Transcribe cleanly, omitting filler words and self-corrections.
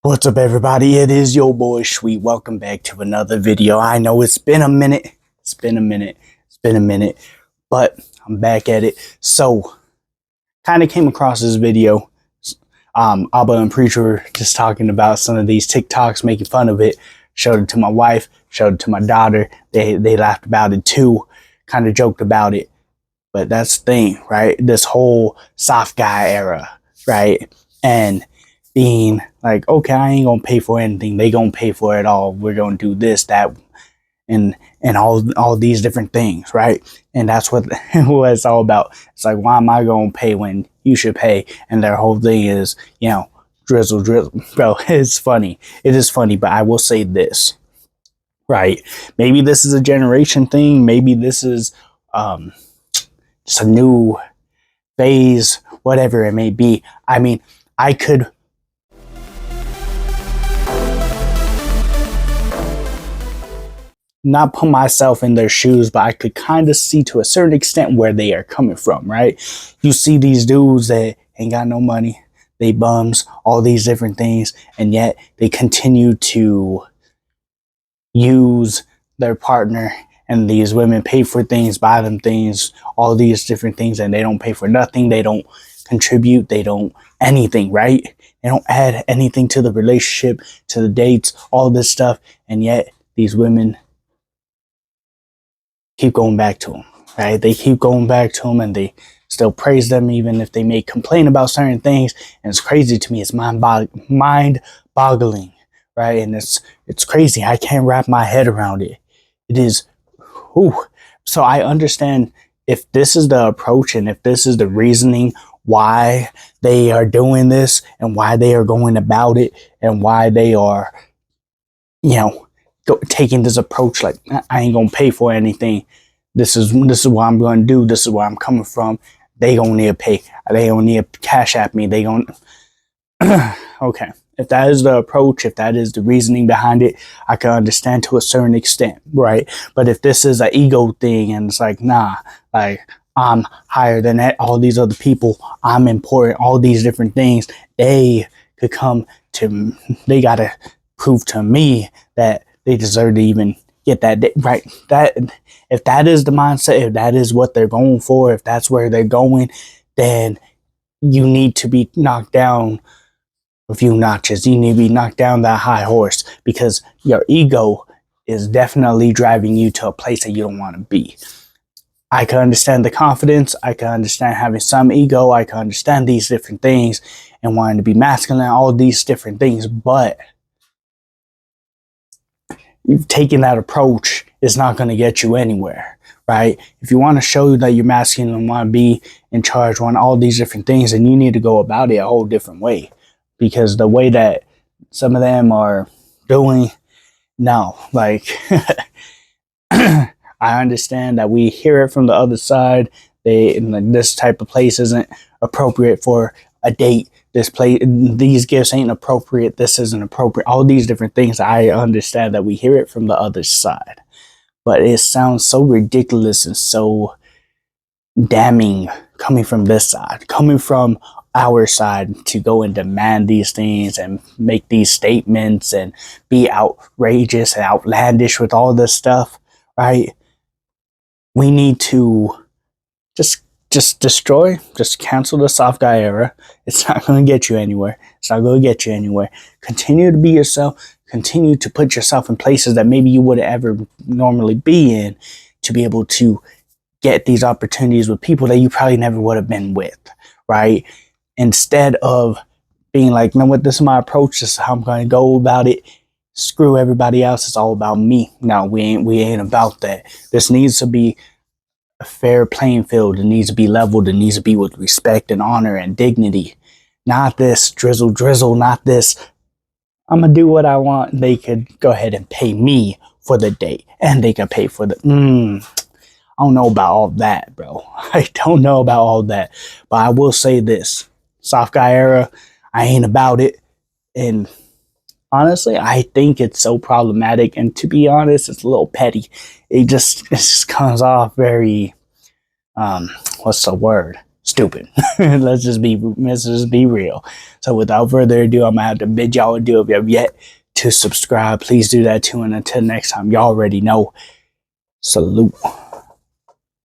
What's up, everybody? It is your boy Sweet. Welcome back to another video. I know it's been a minute. But I'm back at it. So, kind of came across this video. Abba and Preacher were just talking about some of these TikToks, making fun of it. Showed it to my wife, showed it to my daughter. They laughed about it too, kind of joked about it. But that's the thing, right? This whole soft guy era, right? And being like, okay, I ain't gonna pay for anything. They gonna pay for it all. We're gonna do this, that, and all these different things, right? And that's what it's all about. It's like, why am I gonna pay when you should pay? And their whole thing is, drizzle, bro. It's funny. It is funny, but I will say this, right? Maybe this is a generation thing. Maybe this is just a new phase, whatever it may be. I mean, I could not put myself in their shoes, but I could kind of see to a certain extent where they are coming from, right? You see these dudes that ain't got no money, they bums, all these different things, and yet they continue to use their partner, and these women pay for things, buy them things, all these different things, and they don't pay for nothing. They don't contribute. They don't anything, right? They don't add anything to the relationship, to the dates, all this stuff, and yet these women keep going back to them, right? They keep going back to them, and they still praise them, even if they may complain about certain things. And it's crazy to me. It's mind-boggling, right? And it's crazy. I can't wrap my head around it. It is, whew. So I understand if this is the approach and if this is the reasoning why they are doing this and why they are going about it and why they are, taking this approach like, I ain't gonna pay for anything. This is what I'm gonna do. This is where I'm coming from. They gonna need to pay. They gonna need to cash at me. They gonna okay. If that is the approach, if that is the reasoning behind it, I can understand to a certain extent, right? But if this is an ego thing and it's like, nah, like I'm higher than all these other people, I'm important, all these different things, they could come to, they gotta prove to me that they deserve to even get that day, right? That if that is the mindset, if that is what they're going for, if that's where they're going, then you need to be knocked down a few notches. You need to be knocked down that high horse, because your ego is definitely driving you to a place that you don't want to be. I can understand the confidence. I can understand having some ego. I can understand these different things and wanting to be masculine, all these different things, but taking that approach is not going to get you anywhere, right? If you want to show that you're masculine and want to be in charge, want all these different things, then you need to go about it a whole different way, because the way that some of them are doing, no, like, I understand that we hear it from the other side. This type of place isn't appropriate for a date. These gifts ain't appropriate. This isn't appropriate. All these different things. I understand that we hear it from the other side, but it sounds so ridiculous and so damning coming from this side, coming from our side, to go and demand these things and make these statements and be outrageous and outlandish with all this stuff, right? We need to just cancel the soft guy era. It's not going to get you anywhere. It's not going to get you anywhere. Continue to be yourself. Continue to put yourself in places that maybe you wouldn't ever normally be in, to be able to get these opportunities with people that you probably never would have been with, right? Instead of being like, you know what, this is my approach. This is how I'm going to go about it. Screw everybody else. It's all about me. No, we ain't about that. This needs to be a fair playing field. It needs to be leveled. It needs to be with respect and honor and dignity. Not this drizzle, not this, I'm going to do what I want. They could go ahead and pay me for the date, and they could pay for the, I don't know about all that, bro. I don't know about all that. But I will say this, soft guy era, I ain't about it. And honestly, I think it's so problematic, and to be honest, it's a little petty. It just comes off very, what's the word? stupid. let's just be real. So without further ado, I'm gonna have to bid y'all adieu. If you have yet to subscribe, please do that too. And until next time, y'all already know. Salute.